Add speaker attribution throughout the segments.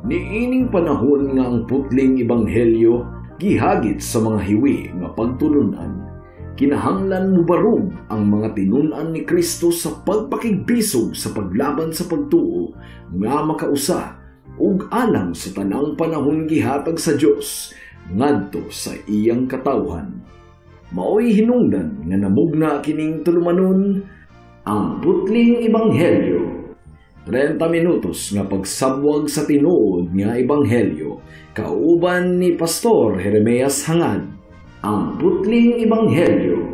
Speaker 1: Niining panahon nga ang putling ebanghelyo gihagit sa mga hiwi nga pagtulunan. Kinahanglan mo barog ang mga tinunan ni Kristo sa pagpakigbisog sa paglaban sa pagtuo nga makausa ug alang sa tanang panahon gihatag sa Dios ngadto sa iyang katawhan. Maoy hinungdan nga namugna kining tulumanon ang putling ebanghelyo. 30 minutos nga pagsabwag sa tinuod nga ebanghelyo kauban ni Pastor Jeremias Hangad. Ang putling ebanghelyo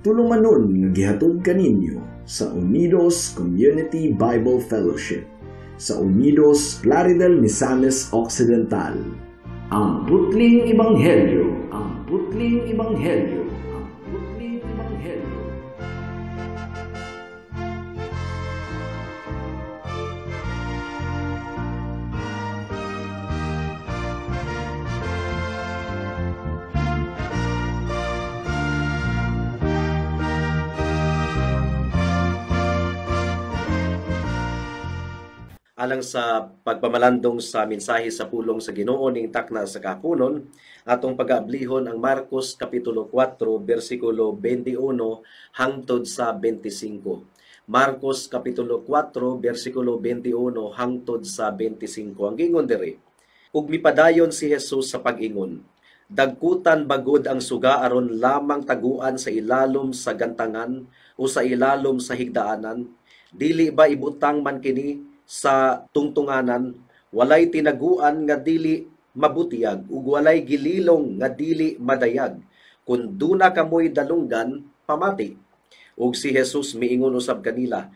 Speaker 1: tulumanon nga gihatod kaninyo sa Unidos Community Bible Fellowship sa Unidos Plaridel, Misamis Occidental. Ang putling ebanghelyo, ang putling ebanghelyo, ang putling ebanghelyo.
Speaker 2: Alang sa pagpamalandong sa mensahe sa pulong sa Ginoo ning takna sa kapunon, atong pag-aablihon ang Marcos Kapitulo 4, versikulo 21 hangtod sa 25. Marcos Kapitulo 4, versikulo 21 hangtod sa 25. Ang gingon diri, ug mipadayon si Jesus sa pag-ingon, dagkutan bagod ang suga aron lamang taguan sa ilalom sa gantangan o sa ilalom sa higdaanan, dili ba ibutang man kini sa tungtunganan, walay tinaguan nga dili mabutiyag ug walay gililong nga dili madayag, kun duna kamoy dalunggan pamati. Ug si Jesus miingon usab kanila,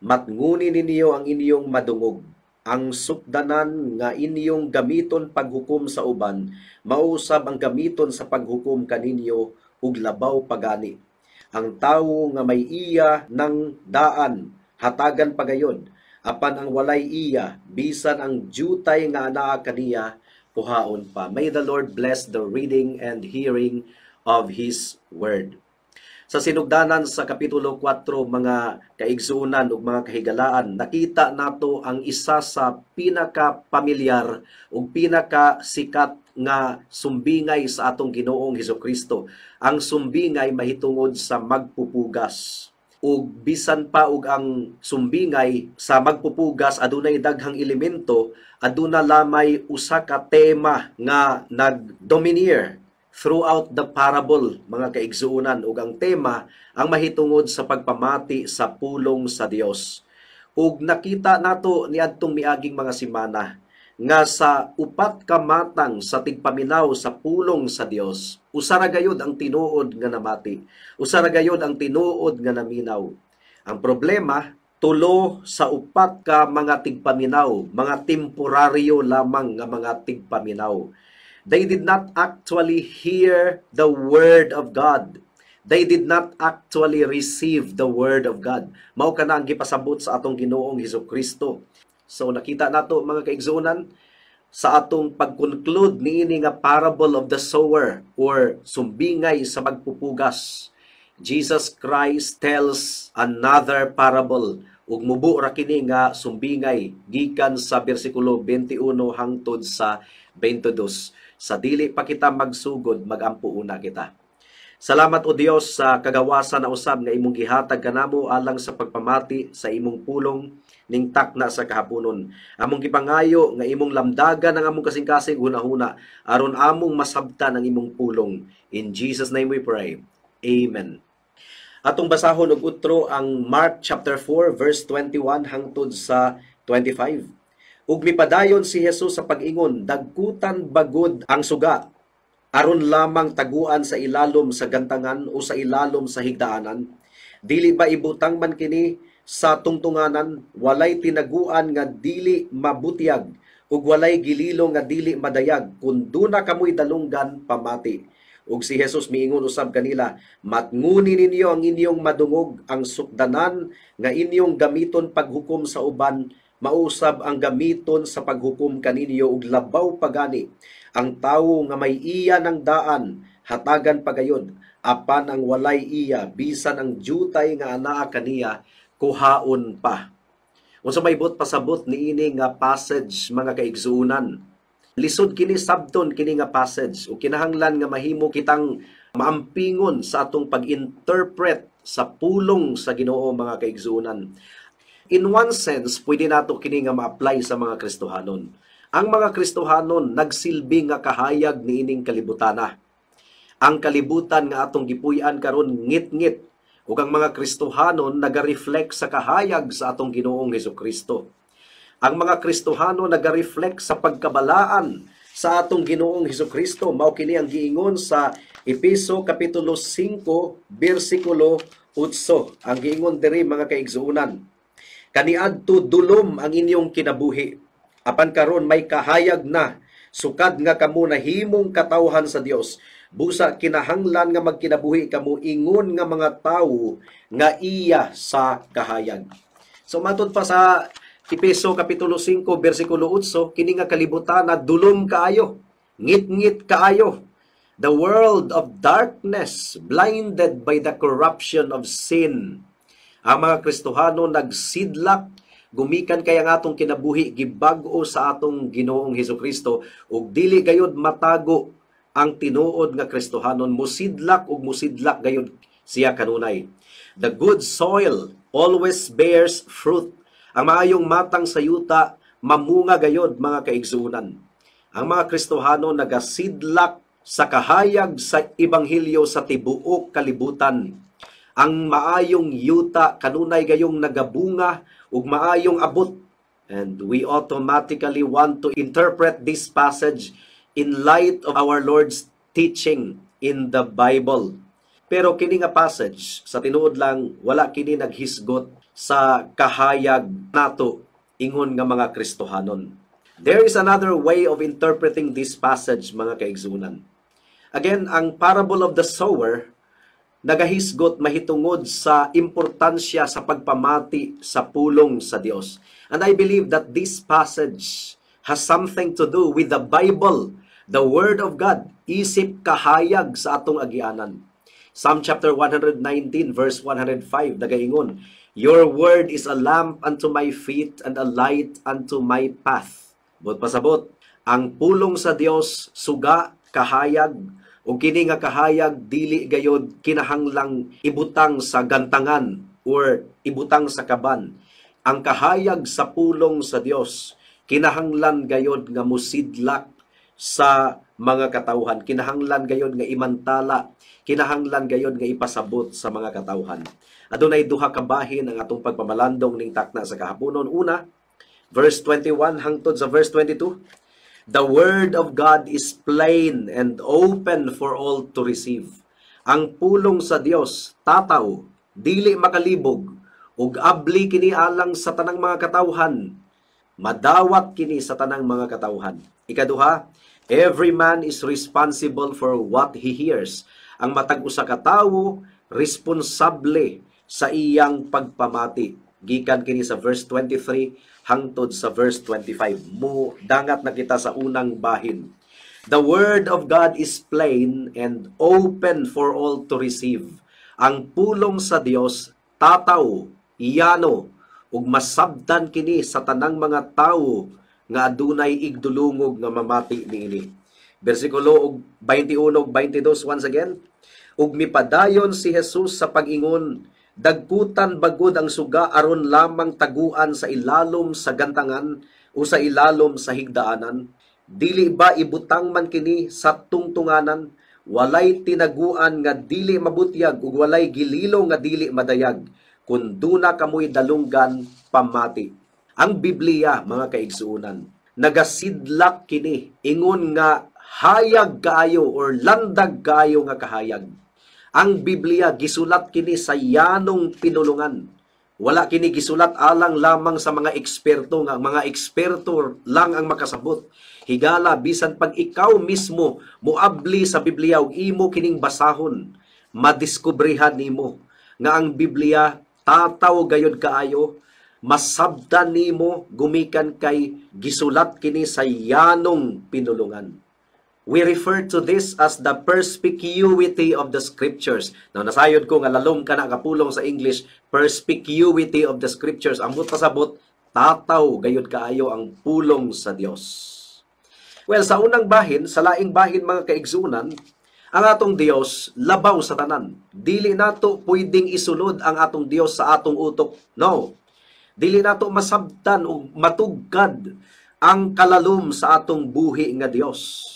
Speaker 2: matnguni ninyo ang inyong madungog, ang sukdanan nga inyong gamiton paghukom sa uban, mausab ang gamiton sa paghukom kaninyo ug labaw pagani. Ang tawo nga may iya ng daan hatagan pagayod, apan ang walay iya, bisan ang jutay nga anaa kaniya, kuhaon pa. May the Lord bless the reading and hearing of His Word. Sa sinugdanan sa Kapitulo 4, mga kaigsuunan o mga kahigalaan, nakita nato ang isa sa pinaka-pamilyar o pinaka-sikat nga sumbingay sa atong Ginoong Hesukristo. Ang sumbingay mahitungod sa magpupugas. Ug bisan pa og ang sumbingay sa magpupugas adunay daghang elemento, aduna lamay usa ka tema nga nagdomineer throughout the parable, mga kaigsuunan, ug ang tema ang mahitungod sa pagpamati sa pulong sa Dios. Ug nakita nato niadtong miaging mga semana nga sa upat ka matang sa tigpaminaw sa pulong sa Dios, usa ra gayud ang tinuod nga namati, usa ra gayud ang tinuod nga naminaw. Ang problema, tulo sa upat ka mga tigpaminaw, mga temporaryo lamang nga mga tigpaminaw. They did not actually hear the word of God. They did not actually receive the word of God. Mao kana ang gipasabot sa atong Ginoong Hesukristo. So nakita nato mga kaigsuunan sa atong pag-conclude niini nga parable of the sower or sumbingay sa magpupugas. Jesus Christ tells another parable ug mubo ra kini nga sumbingay gikan sa bersikulo 21 hangtod sa 22. Sa dili pa kita magsugod, magampo una kita. Salamat o Dios sa kagawasan na usab nga imong gihatag kanamo alang sa pagpamati sa imong pulong ning takna sa kahaponon. Among gipangayo nga imong lamdagan ang among kasing-kasing hunahuna aron among masabtan ang imong pulong. In Jesus name we pray. Amen. Atong basahon og utro ang Mark chapter 4 verse 21 hangtod sa 25. Ug mipadayon si Jesus sa pag-ingon, dagkutan bagod ang suga aron lamang taguan sa ilalom sa gantangan o sa ilalom sa higdaanan. Dili ba ibutang man kini sa tungtunganan, walay tinaguan nga dili mabutiyag ug walay gililo nga dili madayag, kun duna kamoy dalunggan pamati. Ug si Jesus miingon usab kanila, matnguni ninyo ang inyong madungog, ang sukdanan nga inyong gamiton paghukom sa uban, mausab ang gamiton sa paghukom kaninyo ug labaw pagani. Ang tawo nga may iya ng daan hatagan pagayod, apan ang walay iya bisan ang jutay nga anaa kaniya kuhaon pa. Unsa may bot pasabot niini nga passage mga kaigsuunan. Lisod kini sabton kini nga passage o kinahanglan nga mahimo kitang maampingon sa atong pag-interpret sa pulong sa Ginoo mga kaigsuunan. In one sense, pwede nato kini nga ma-apply sa mga Kristohanon. Ang mga Kristohanon nagsilbi nga kahayag niining kalibutana. Ang kalibutan nga atong gipuy-an karon ngit-ngit ug ang mga Kristohanon naga-reflect sa kahayag sa atong Ginoong Hesukristo. Ang mga Kristohanon naga-reflect sa pagkabalaan sa atong Ginoong Hesukristo. Mao kini ang giingon sa Efeso kapitulo 5 bersikulo 8. Ang giingon diri mga kaigsuunan, kaniadto dulom ang inyong kinabuhi, apan karon may kahayag na, sukad nga kamo nahimong katawhan sa Dios. Busa kinahanglan nga magkinabuhi kamo ingon nga mga tawo nga iya sa kahayag. So matud pa sa Efeso kapitulo 5 bersikulo 8, kini nga kalibutan na dulom kaayo, ngit-ngit kaayo. The world of darkness, blinded by the corruption of sin. Ang mga Kristohano nagsidlak, gumikan kaya nga atong kinabuhi, gibag-o sa atong Ginoong Hesukristo, ug dili gayud matago ang tinuod nga Kristohanon, musidlak ug musidlak gayud siya kanunay. The good soil always bears fruit. Ang maayong matang sayuta mamunga gayud mga kaigsuunan. Ang mga Kristohanon nagasidlak sa kahayag sa ebanghelyo sa tibuok kalibutan. Ang maayong yuta kanunay gayong nagabunga ug maayong abot. And we automatically want to interpret this passage in light of our Lord's teaching in the Bible. Pero kini nga passage, sa tinuod lang, wala kini naghisgot sa kahayag nato ingon nga mga Kristohanon. There is another way of interpreting this passage, mga kaigsunan. Again, ang parable of the sower, nagahisgot mahitungod sa importansya sa pagpamati sa pulong sa Dios. And I believe that this passage has something to do with the Bible, the Word of God, isip kahayag sa atong agianan. Psalm chapter 119 verse 105 nagaingon, your word is a lamp unto my feet and a light unto my path. Bot pasabot, ang pulong sa Dios suga kahayag, ug kini nga kahayag dili gayod kinahanglang ibutang sa gantangan or ibutang sa kaban. Ang kahayag sa pulong sa Dios kinahanglan gayod nga musidlak sa mga katawhan, kinahanglan gayod nga imantala, kinahanglan gayod nga ipasabot sa mga katawhan. Adunay duha ka bahin ang atong pagpamalandong ning takna sa kahaponon. Una, verse 21 hangtod sa verse 22. The word of God is plain and open for all to receive. Ang pulong sa Dios tataw, dili makalibog, ug abli kini alang sa tanang mga katawhan. Madawat kini sa tanang mga katawhan. Ikaduha, every man is responsible for what he hears. Ang matag usa ka tawo responsable sa iyang pagpamati. Gikan kini sa verse 23 hangtod sa verse 25. Mo dangat na kita sa unang bahin. The word of God is plain and open for all to receive. Ang pulong sa Dios tataw, iyano, ug masabdan kini sa tanang mga tawo nga adunay igdulungog nga mamati niini. Bersikulo 21 ug 22 once again. Ug mipadayon si Jesus sa pag-ingon, dagkutan bagod ang suga aron lamang taguan sa ilalom sa gantangan o sa ilalom sa higdaanan. Dili ba ibutang man kini sa tungtunganan, walay tinaguan nga dili mabutyag ug walay gililo nga dili madayag, kun duna kamoy dalunggan pamati. Ang Biblia, mga kaigsuunan, nagasidlak kini ingon nga hayag kaayo or landag kaayo nga kahayag. Ang Biblia gisulat kini sa yanong pinulungan. Wala kini gisulat alang lamang sa mga eksperto nga mga eksperto lang ang makasabot. Higala bisan pag ikaw mismo moabli sa Biblia ug imo kining basahon, madiskubrihan nimo nga ang Biblia tataw gayud kaayo, masabtan nimo gumikan kay gisulat kini sa yanong pinulungan. We refer to this as the perspicuity of the Scriptures. Now, nasayod ko nga lalom ka na kapulong sa English, perspicuity of the Scriptures. Ambot pasabot, tataw gayud kaayo ang pulong sa Dios. Well, sa unang bahin, sa laing bahin mga kaigsunan, ang atong Dios labaw sa tanan. Dili nato pwedeng isulod ang atong Dios sa atong utok. No. Dili nato masabtan o matugkad ang kalalom sa atong buhi nga Dios.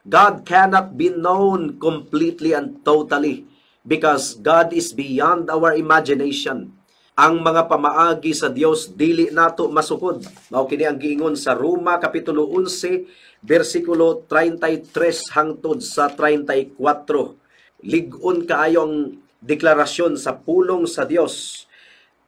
Speaker 2: God cannot be known completely and totally because God is beyond our imagination. Ang mga pamaagi sa Dios dili nato masukod. Mao kini ang giingon sa Roma kapitulo 11 versikulo 33 hangtod sa 34. Lig-on kaayo ang deklarasyon sa pulong sa Dios.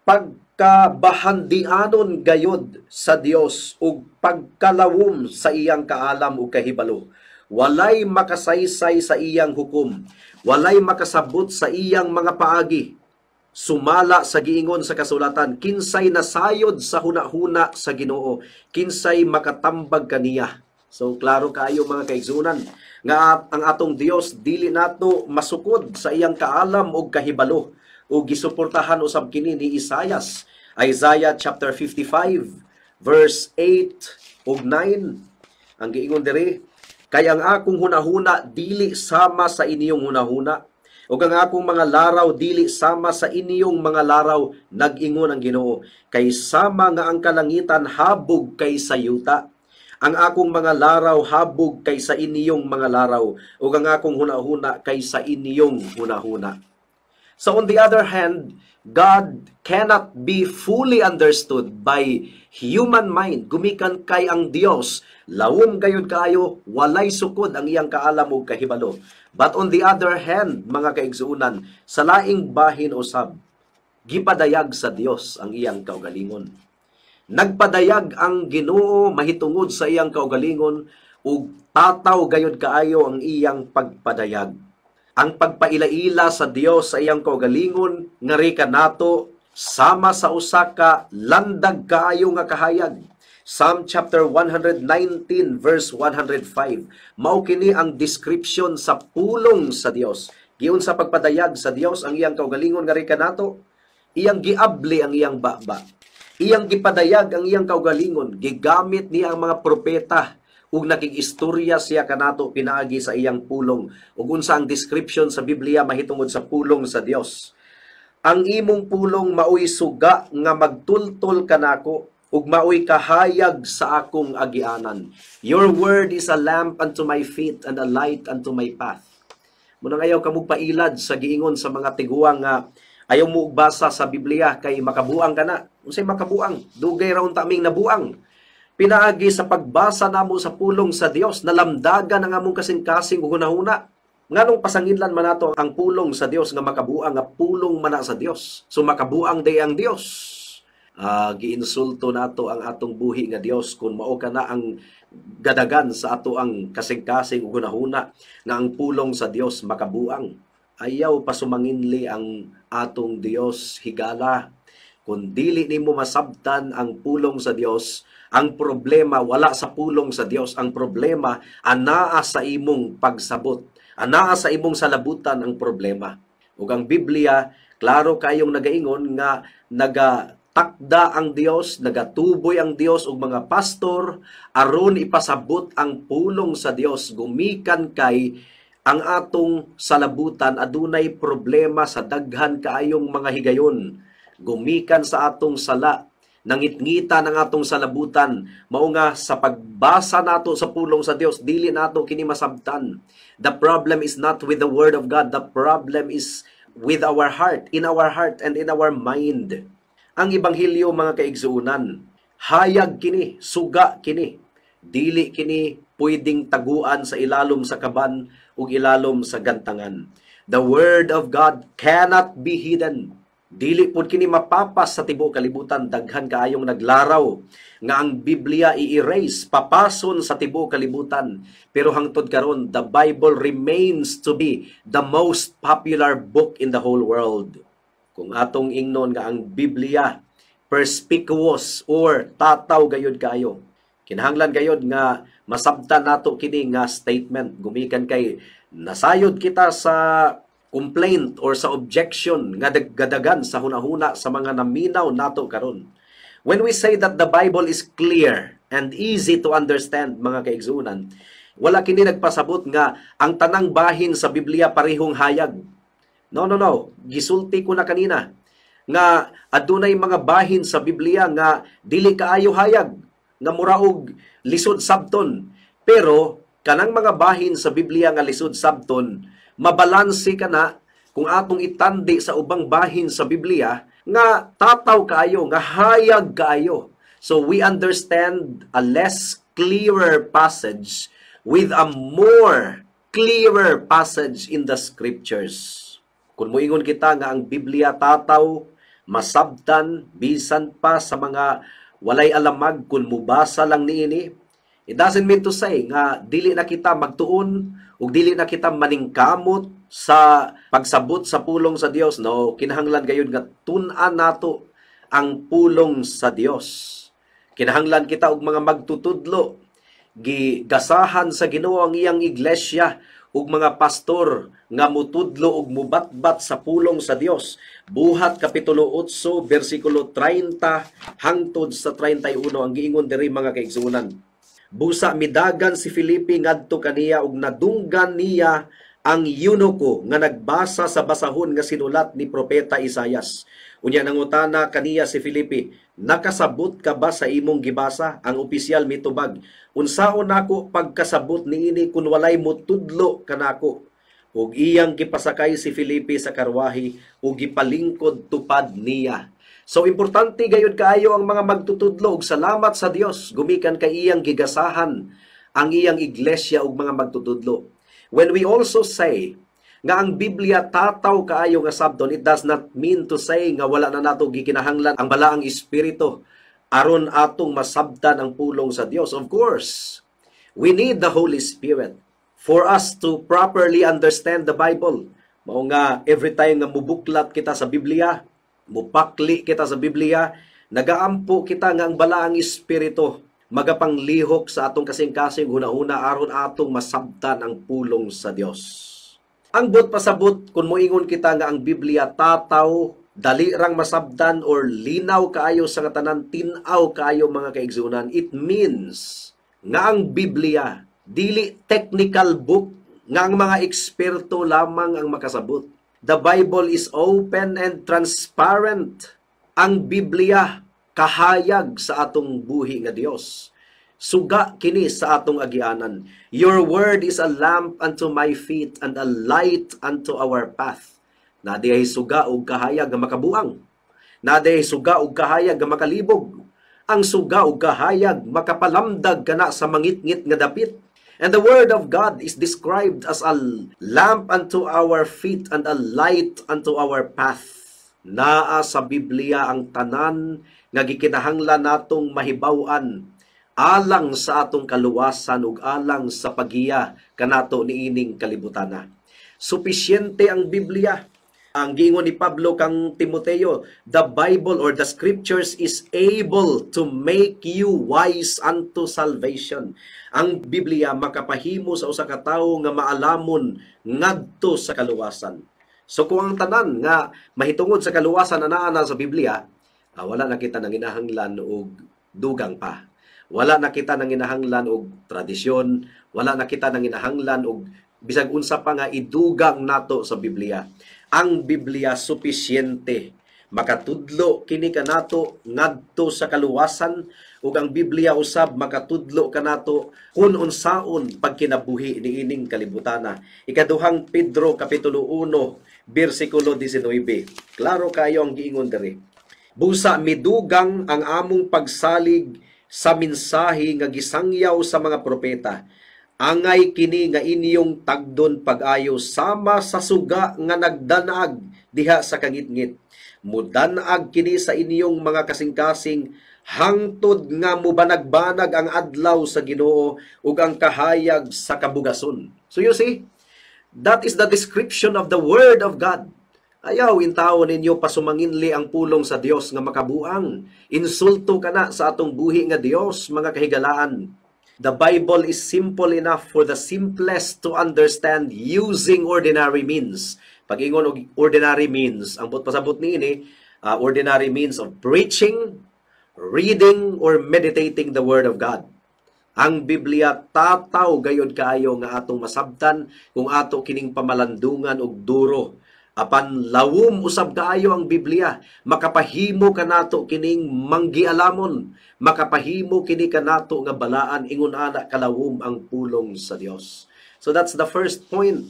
Speaker 2: Pagkabahandianon gayod sa Dios ug pagkalawom sa iyang kaalam ug kahibalo. Walay makasaysay sa iyang hukom. Walay makasabot sa iyang mga paagi. Sumala sa giingon sa kasulatan, kinsay nasayod sa hunahuna sa Ginoo, kinsay makatambag kaniya. So klaro kaayo mga kaigsunan nga ang atong Dios dili nato masukod sa iyang kaalam ug kahibalo ug gisuportahan usab kini ni Isaiah chapter 55 verse 8 ug 9. Ang giingon diri, kay ang akong hunahuna dili sama sa inyong hunahuna, ug ang akong mga laraw dili sama sa inyong mga laraw, nag-ingon ang Ginoo. Kay sama nga ang kalangitan habog kay sayuta, ang akong mga laraw habog kay sa inyong mga laraw, ug ang akong hunahuna kay sa inyong hunahuna. So on the other hand, God cannot be fully understood by human mind. Gumikan kay ang Dios, lawom gayud kaayo, walay sukod ang iyang kaalam ug kahibalo. But on the other hand, mga kaigsuunan, sa laing bahin usab, gipadayag sa Dios ang iyang kaugalingon. Nagpadayag ang Ginoo mahitungod sa iyang kaugalingon ug tataw gayud kaayo ang iyang pagpadayag. Ang pagpailaila sa Dios sa iyang kaugalingon ngari kanato sama sa usa ka landag kaayo nga kahayag. Psalm chapter 119 verse 105. Mao kini ang description sa pulong sa Dios. Giun sa pagpadayag sa Dios ang iyang kaugalingon ngari kanato, iyang giabli ang iyang baba. Iyang gipadayag ang iyang kaugalingon, gigamit niya ang mga propeta ug nakig-istorya siya kanato pinaagi sa iyang pulong. Ug unsa ang description sa Biblia mahitungod sa pulong sa Dios. Ang imong pulong maoy suga nga magtultol kanako ug maoy kahayag sa akong agianan. Your word is a lamp unto my feet and a light unto my path. Munang ayaw ka pailad sa giingon sa mga tiguang nga ayaw mo basa sa Biblia kay makabuang ka na. Unsay makabuang? Dugay raon taming nabuang. Pinaagi sa pagbasa namo sa pulong sa Dios, nalamdagan ang among kasing-kasing ug hunahuna. Nganong pasanginlan man nato ang pulong sa Dios nga makabuang nga pulong man sa Dios. So makabuang day ang Dios. Giinsulto nato ang atong buhi nga Dios kung mao ka na ang gadagan sa ato ang kasing-kasing ug hunahuna nga ang pulong sa Dios makabuang. Ayaw pasumanginli ang atong Dios higala. Kung dili nimo masabtan ang pulong sa Dios, ang problema wala sa pulong sa Dios. Ang problema anaa sa imong pagsabot. Anaa sa imong salabutan ang problema. Ug ang Biblia, klaro kayong nagaingon nga nagatakda ang Dios, nagatuboy ang Dios ug mga pastor aron ipasabot ang pulong sa Dios gumikan kay ang atong salabutan adunay problema sa daghan kaayong mga higayon. Gumikan sa atong sala, nangitngita ng atong salabutan, mao nga sa pagbasa nato sa pulong sa Dios, dili nato kini masabtan. The problem is not with the word of God, the problem is with our heart, in our heart and in our mind. Ang ebanghelyo mga kaigsuunan, hayag kini, suga kini. Dili kini pwedeng taguan sa ilalom sa kaban ug ilalom sa gantangan. The word of God cannot be hidden. Dili pud kini mapapas sa tibuok kalibutan. Daghan kaayong naglaraw nga ang Biblia i-erase, papason sa tibuok kalibutan. Pero hangtod karon, the Bible remains to be the most popular book in the whole world. Kung atong ingnon nga ang Biblia perspicuous or tataw gayud kayo, kinahanglan gayud nga masabtan nato kini nga statement. Gumikan kay nasayod kita sa complaint or sa objection nga gadagan sa hunahuna sa mga naminaw nato karon. When we say that the Bible is clear and easy to understand, mga kaigsunan, wala kini nagpasabot nga ang tanang bahin sa Biblia parehong hayag. No. Gisulti ko na kanina nga adunay mga bahin sa Biblia nga dili kaayo hayag, nga muraog lisod sabton. Pero kanang mga bahin sa Biblia nga lisod sabton, mabalanse kana kung atong itandi sa ubang bahin sa Biblia nga tataw kaayo, nga hayag kaayo. So we understand a less clearer passage with a more clearer passage in the scriptures. Kung moingon kita nga ang Biblia tataw, masabtan, bisan pa sa mga walay alamag kung mubasa lang niini, it doesn't mean to say nga dili na kita magtuon ug dili na kita maningkamot sa pagsabot sa pulong sa Dios. No, kinahanglan gayud nga tun-an nato ang pulong sa Dios. Kinahanglan kita og mga magtutudlo, gigasahan sa Ginoo ang iyang iglesia ug mga pastor nga mutudlo ug mubatbat sa pulong sa Dios. Buhat kapitulo 8 bersikulo 30 hangtod sa 31 ang giingon diri, mga kaigsunan. Busa midagan si Filipe ngadto kaniya ug nadunggan niya ang eunuko nga nagbasa sa basahon nga sinulat ni propeta Isaias. Unya nangutana kaniya si Filipe, nakasabot ka ba sa imong gibasa? Ang opisyal mitubag, unsaon nako pagkasabot niini kun walay mutudlo kanako? Ug iyang gipasakay si Filipe sa karwahi ug gipalingkod tupad niya. So importante gayud kaayo ang mga magtutudlo ug salamat sa Dios gumikan kay iyang gigasahan ang iyang iglesia ug mga magtutudlo. When we also say nga ang Biblia tataw kaayo nga sabton, it does not mean to say nga wala na nato gikinahanglan ang balaang espiritu aron atong masabtan ang pulong sa Dios. Of course, we need the Holy Spirit for us to properly understand the Bible. Mao nga every time nga mubuklat kita sa Biblia, mupakli kita sa Biblia, nagaampo kita nga ang balaang espiritu magapanglihok sa atong kasing-kasing hunahuna aron atong masabtan ang pulong sa Dios. Ang but pasabot kung moingon kita nga ang Biblia tataw, dali rang masabtan or linaw kaayo sa katanan, tin-aw kaayo, mga kaigsunan, it means nga ang Biblia dili technical book nga ang mga eksperto lamang ang makasabot. The Bible is open and transparent. Ang Biblia kahayag sa atong buhi nga Dios. Suga kini sa atong agianan. Your word is a lamp unto my feet and a light unto our path. Nadiay suga ug kahayag nga makabuang. Nadiay suga ug kahayag nga makalibog. Ang suga ug kahayag makapalamdag kana sa mangitngit nga dapit. And the word of God is described as a lamp unto our feet and a light unto our path. Naa sa Biblia ang tanan nga gikinahanglan natong mahibaw-an alang sa atong kaluwasan ug alang sa pagiya kanato niining kalibutana. Supisyente ang Biblia. Ang giingon ni Pablo kang Timoteo, the Bible or the scriptures is able to make you wise unto salvation. Ang Biblia makapahimo sa usa ka tawo nga maalamon ngadto sa kaluwasan. So kung ang tanan nga mahitungod sa kaluwasan anaa na sa Biblia, wala na kita nanginahanglan og dugang pa. Wala na kita nanginahanglan og tradisyon, wala na kita nanginahanglan og bisag unsa pa nga idugang nato sa Biblia. Ang Biblia supisyente makatudlo kini kanato ngadto sa kaluwasan, ug ang Biblia usab makatudlo kanato kun unsaon pagkinabuhi niining kalibutana. Ikaduhang Pedro kapitulo 1 bersikulo 19. Klaro kayo ang giingon diri. Busa midugang ang among pagsalig sa mensahe nga gisangyaw sa mga propeta. Angay kini nga inyong tagdon pag-ayo sama sa suga nga nagdanag diha sa kangitngit. Mudanag kini sa inyong mga kasing-kasing hangtod nga mubanag-banag ang adlaw sa Ginoo ug ang kahayag sa kabugason. So you see, that is the description of the Word of God. Ayaw intaw ninyo pasumanginli ang pulong sa Dios nga makabuang. Insulto kana sa atong buhi nga Dios, mga kahigalaan. The Bible is simple enough for the simplest to understand using ordinary means. Pag-ingon og ordinary means, ang pasabot niini, ordinary means of preaching, reading or meditating the Word of God. Ang Biblia tataw gayod kaayo nga atong masabtan kung ato kining pamalandungan og duro. Apan lawom usab kaayo ang Biblia, makapahimo kanato kining manggialamon, makapahimo kini kanato nga balaan ingon ana kalawom ang pulong sa Dios. So that's the first point.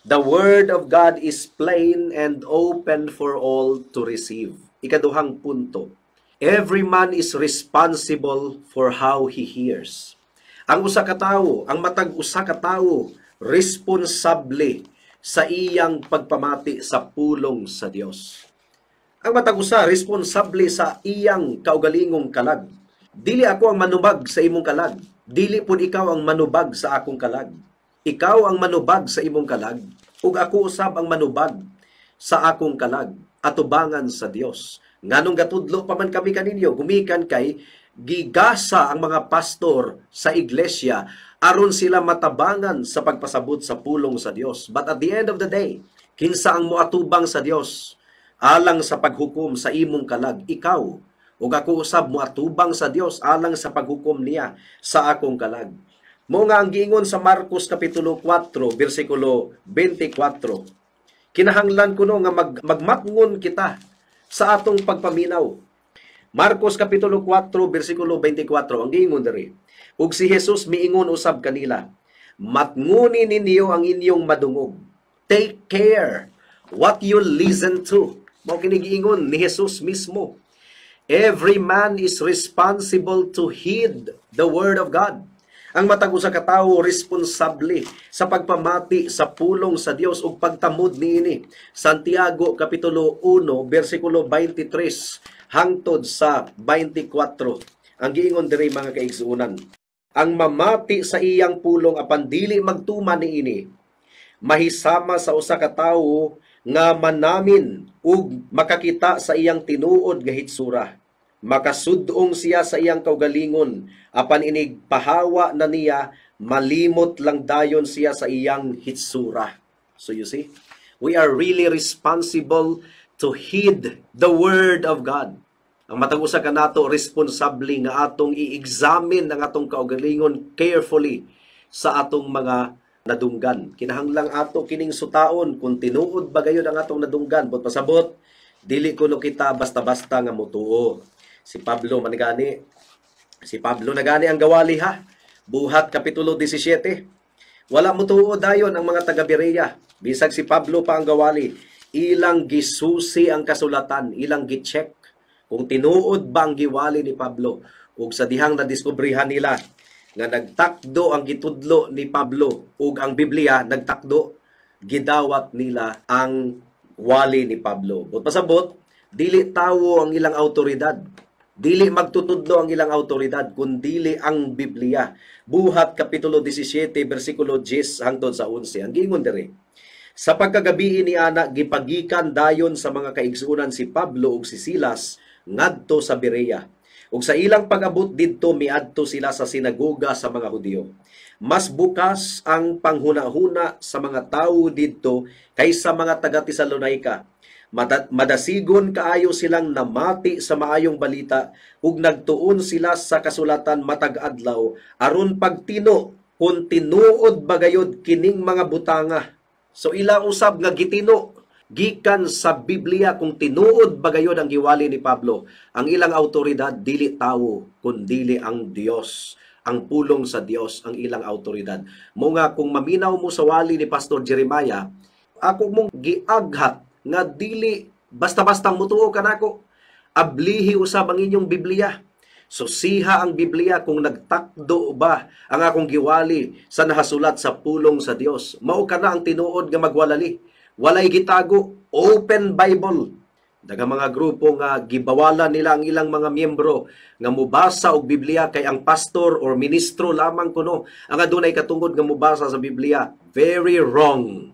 Speaker 2: The Word of God is plain and open for all to receive. Ikaduhang punto, every man is responsible for how he hears. Ang usa ka tawo, ang matag usa ka tawo, responsable sa iyang pagpamati sa pulong sa Dios. Ang matag usa responsable sa iyang kaugalingong kalag. Dili ako ang manubag sa imong kalag, dili pud ikaw ang manubag sa akong kalag. Ikaw ang manubag sa imong kalag, ug ako usab ang manubag sa akong kalag, atubangan sa Dios. Nganong gatudlo pa man kami kaninyo, gumikan kay gigasa ang mga pastor sa iglesia aron sila matabangan sa pagpasabot sa pulong sa Dios. But at the end of the day, kinsa ang moatubang sa Dios alang sa paghukom sa imong kalag? Ikaw. Ug ako usab moatubang sa Dios alang sa paghukom niya sa akong kalag. Mo nga ang giingon sa Marcos Kapitulo 4, versikulo 24. Kinahanglan kuno nga magmatngon kita sa atong pagpaminaw. Marcos Kapitulo 4, versikulo 24, ang giingon diri. Ug si Jesus miingon usab kanila, matnguni ninyo ang inyong madungog. Take care what you listen to. Mao kini giingon ni Jesus mismo. Every man is responsible to heed the word of God. Ang matag usa ka tawo responsable sa pagpamati sa pulong sa Dios ug pagtamod niini. Santiago Kapitulo 1, versikulo 23 hangtod sa 24. Ang giingon diri mga kaigsuonan, ang mamati sa iyang pulong apan dili magtuma niini, mahisama sa usa ka tawo nga manamin ug makakita sa iyang tinuod nga hitsura. Makasudong siya sa iyang kaugalingon, apan inig pahawa na niya, malimot lang dayon siya sa iyang hitsura. So you see, we are really responsible to heed the word of God. Ang matag usa kanato responsable nga atong i-examine ang atong kaugalingon carefully sa atong mga nadunggan. Kinahanglang ato kining sutaon kung tinuod ba gayud ang atong nadunggan. But pasabot, dili kuno kita basta-basta nga motuo. Si Pablo nagani ang gawali ha. Buhat Kapitulo 17. Wala motuo dayon ang mga taga Berea. Bisag si Pablo pa ang gawali, ilang gisusi ang kasulatan, ilang gi-check kung tinuod ba ang giwali ni Pablo. Ug sa dihang nadiskubrihan nila nga nagtakdo ang gitudlo ni Pablo ug ang Biblia nagtakdo, gidawat nila ang wali ni Pablo. But pasabot, dili tawo ang ilang autoridad. Dili magtutudlo ang ilang autoridad, kundili ang Biblia. Buhat Kapitulo 17, versikulo 10 hangtod sa 11. Ang giingon diri, sa pagkagabi ni ana, gipagikan dayon sa mga kaigsuonan si Pablo ug si Silas ngadto sa Berea. Ug sa ilang pag-abot didto miadto sila sa sinagoga sa mga Hudiyo. Mas bukas ang panghuna-huna sa mga tawo didto kaysa mga taga Tesalonica. Madasigon kaayo silang namati sa maayong balita ug nagtuon sila sa kasulatan matag adlaw aron pagtino kung tinuod bagayod kining mga butanga. So ila usab nga gitino gikan sa Biblia kung tinuod bagayod ang giwali ni Pablo. Ang ilang autoridad dili tawo kundi ang Dios. Ang pulong sa Dios ang ilang autoridad. Mo nga kung maminaw mo sa wali ni Pastor Jeremiah, ako mong giaghat nga dili basta-bastang mutuo kanako. Ablihi usab ang inyong Biblia. So siha ang Biblia kung nagtakdo ba ang akong giwali sa nahasulat sa pulong sa Dios. Mao kana ang tinuod nga magwalali. Walay gitago, open Bible. Daga mga grupo nga gibawalan nila ang ilang mga miyembro nga mubasa og Biblia kay ang pastor or ministro lamang kuno ang adunay katungod nga mubasa sa Biblia. Very wrong.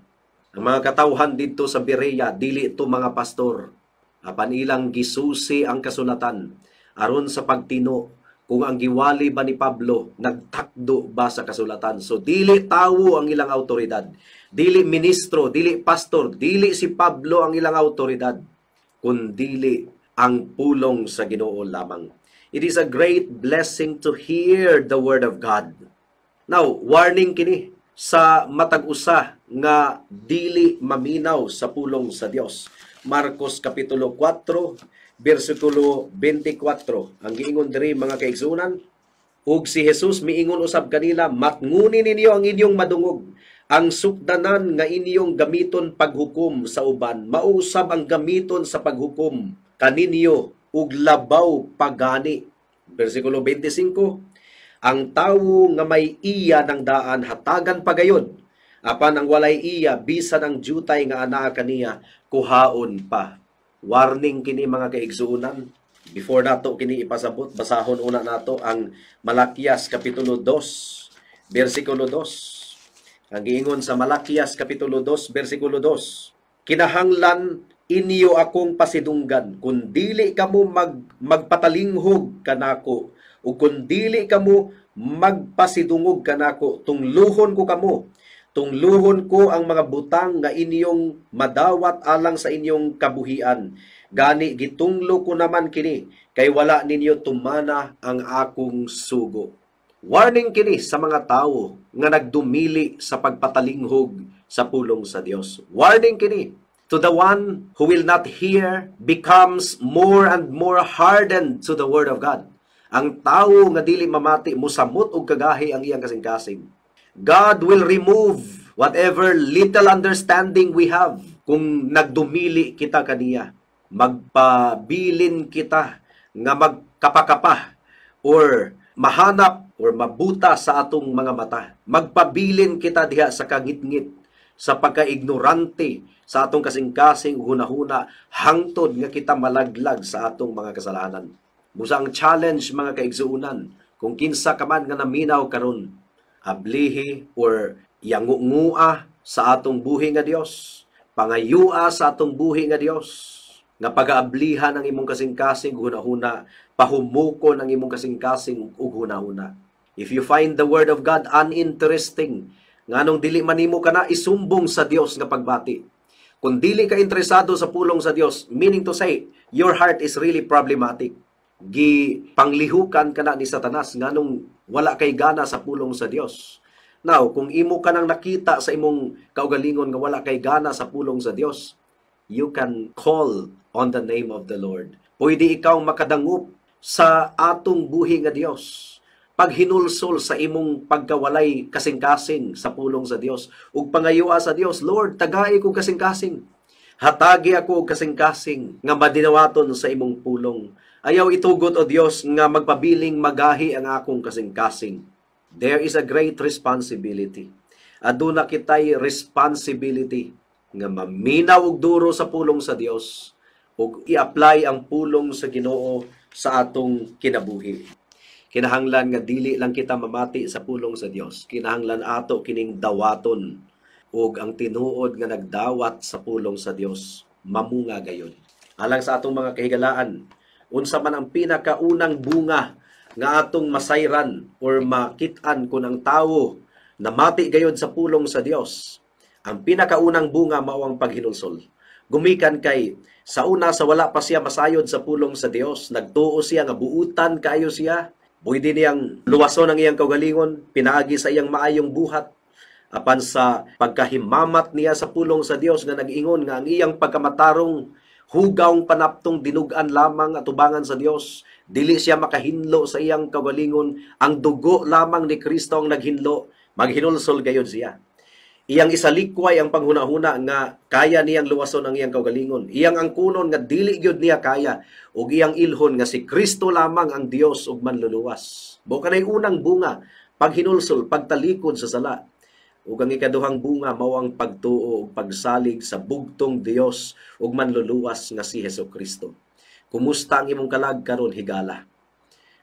Speaker 2: Ang mga katawhan dito sa Berea, dili ito mga pastor. Apan ilang gisusi ang kasulatan aron sa pagtino kung ang giwali ba ni Pablo nagtakdo ba sa kasulatan. So dili tawo ang ilang autoridad, dili ministro, dili pastor, dili si Pablo ang ilang autoridad, kundi ang pulong sa Ginoo lamang. It is a great blessing to hear the Word of God. Now, warning kini sa matag usa nga dili maminaw sa pulong sa Dios. Marcos kapitulo 4, bersikulo 24. Ang giingon diri mga kaigsunan, ug si Jesus miingon usab kanila, matnguni ninyo ang inyong madungog. Ang sukdanan nga inyong gamiton paghukom sa uban, mausab ang gamiton sa paghukom kaninyo ug labaw pagani. Bersikulo 25, ang tawo nga may iya ng daan hatagan pagayod, apan ang walay iya bisan ang jutay nga anaa kaniya kuhaon pa. Warning kini mga kaigsuunan. Before nato kini ipasabot, basahon una nato ang Malakias kapitulo 2, bersikulo 2. Ang giingon sa Malakias kapitulo 2, bersikulo 2, kinahanglan inyo akong pasidunggan, kung dili kamo magpatalinghog kanako, o kung dili kamo magpasidungog kanako, tungluhon ko kamo. Tungluhon ko ang mga butang nga inyong madawat alang sa inyong kabuhian. Gani gitunglo ko naman kini, kay wala ninyo tumana ang akong sugo. Warning kini sa mga tao nga nagdumili sa pagpatalinghog sa pulong sa Dios. Warning kini to the one who will not hear, becomes more and more hardened to the Word of God. Ang tao nga dili mamati, musamot og kagahi ang iyang kasing-kasing. God will remove whatever little understanding we have kung nagdumili kita kaniya. Magpabilin kita nga magkapakapa or mahanap or mabuta sa atong mga mata. Magpabilin kita diha sa kangitngit, sa pagkaignorante sa atong kasing-kasing hunahuna, hangtod nga kita malaglag sa atong mga kasalanan. Busa ang challenge mga kaigsuunan, kung kinsa ka man nga naminaw karon, ablihi or yangungua sa atong buhi nga Dios, pangayua sa atong buhi nga Dios, nga pag-aablihan ang imong kasing-kasing hunahuna, pahumukon ang imong kasing-kasing ug hunahuna. If you find the Word of God uninteresting, nganong dili man nimo kana isumbong sa Dios nga pagbati. Kung dili ka interesado sa pulong sa Dios, meaning to say, your heart is really problematic. Panglihukan ka na ni Satanas nganong wala kay gana sa pulong sa Dios. Now, kung imo ka nang nakita sa imong kaugalingon nga wala kay gana sa pulong sa Dios, you can call on the name of the Lord. Pwede ikaw makadangup sa atong buhi nga Dios. Paghinulsol sa imong pagkawalay kasing-kasing sa pulong sa Dios. Ug pangayua sa Dios, Lord, tagay ko kasing-kasing. Hatagi ako og kasing-kasing nga madinawaton sa imong pulong. Ayaw itugot o Dios nga magpabiling magahi ang akong kasing-kasing. There is a great responsibility. Aduna kitay responsibility nga maminaw og duro sa pulong sa Dios ug i-apply ang pulong sa Ginoo sa atong kinabuhi. Kinahanglan nga dili lang kita mamati sa pulong sa Dios. Kinahanglan ato kining dawaton ug ang tinuod nga nagdawat sa pulong sa Dios mamunga gayon. Alang sa atong mga kahigalaan, unsa man ang pinakaunang bunga nga atong masayran or makit-an kun ang tawo namati gayon sa pulong sa Dios. Ang pinakaunang bunga mao ang paghinulsol. Gumikan kay sa una sa wala pa siya masayod sa pulong sa Dios, nagtuo siya nga buutan kayo siya. Pwede niyang luwason ang iyang kaugalingon, pinaagi sa iyang maayong buhat. Apan sa pagkahimamat niya sa pulong sa Dios nga nag-ingon nga ang iyang pagkamatarong hugawng panaptong dinugan lamang at tubangan sa Dios. Dili siya makahinlo sa iyang kaugalingon. Ang dugo lamang ni Kristo ang naghinlo. Maghinulsol gayon siya. Iyang isalikway ang panghunahuna nga kaya niyang luwason ang iyang kaugalingon. Iyang angkunon nga dili gyud niya kaya ug iyang ilhon nga si Kristo lamang ang Dios ug manluluwas. Mao kanay unang bunga, paghinulsol, pagtalikod sa sala. Ug ang ikaduhang bunga mao ang pagtuo ug pagsalig sa bugtong Dios ug manluluwas nga si Hesukristo. Kumusta ang imong kalag karon higala?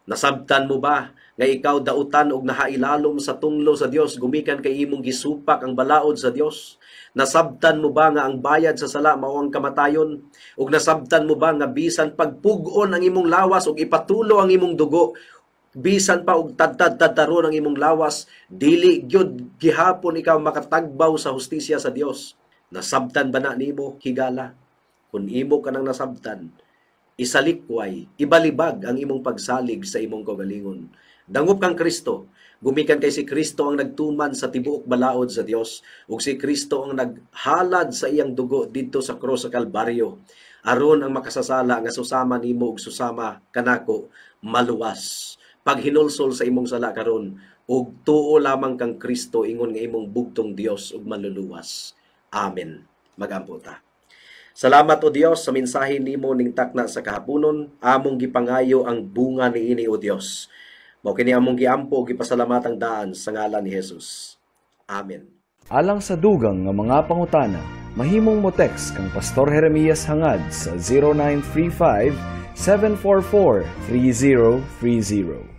Speaker 2: Nasabtan mo ba nga ikaw dautan og nahailalom sa tunglo sa Dios gumikan kay imong gisupak ang balaod sa Dios? Nasabtan mo ba nga ang bayad sa sala mao ang kamatayon? Ug nasabtan mo ba nga bisan pagpug-on ang imong lawas ug ipatulo ang imong dugo, bisan pa og tadtad-tadtaron ang imong lawas, dili gyud gihapon ikaw makatagbaw sa hustisya sa Dios? Nasabtan ba na nimo higala? Kung imo ka nang nasabtan, isalikway, ibalibag ang imong pagsalig sa imong kaugalingon. Dangop kang Kristo, gumikan kay si Kristo ang nagtuman sa tibuok balaod sa Dios, ug si Kristo ang naghalad sa iyang dugo didto sa krus sa Kalbaryo, aron ang makasasala nga susama nimo ug susama kanako maluwas. Paghinulsol sa imong sala karon, ug tuo lamang kang Kristo ingon nga imong bugtong Dios ug maluluwas. Amen. Magampo ta. Salamat o Dios sa mensahe nimo ning takna sa kahaponon, among gipangayo ang bunga niini o Dios. Mao kini among giampo ug gipasalamatan daan sa ngalan ni Jesus. Amen.
Speaker 3: Alang sa dugang nga mga pangutana, mahimong mo text kang Pastor Jeremias hangad sa 0935 744 3030.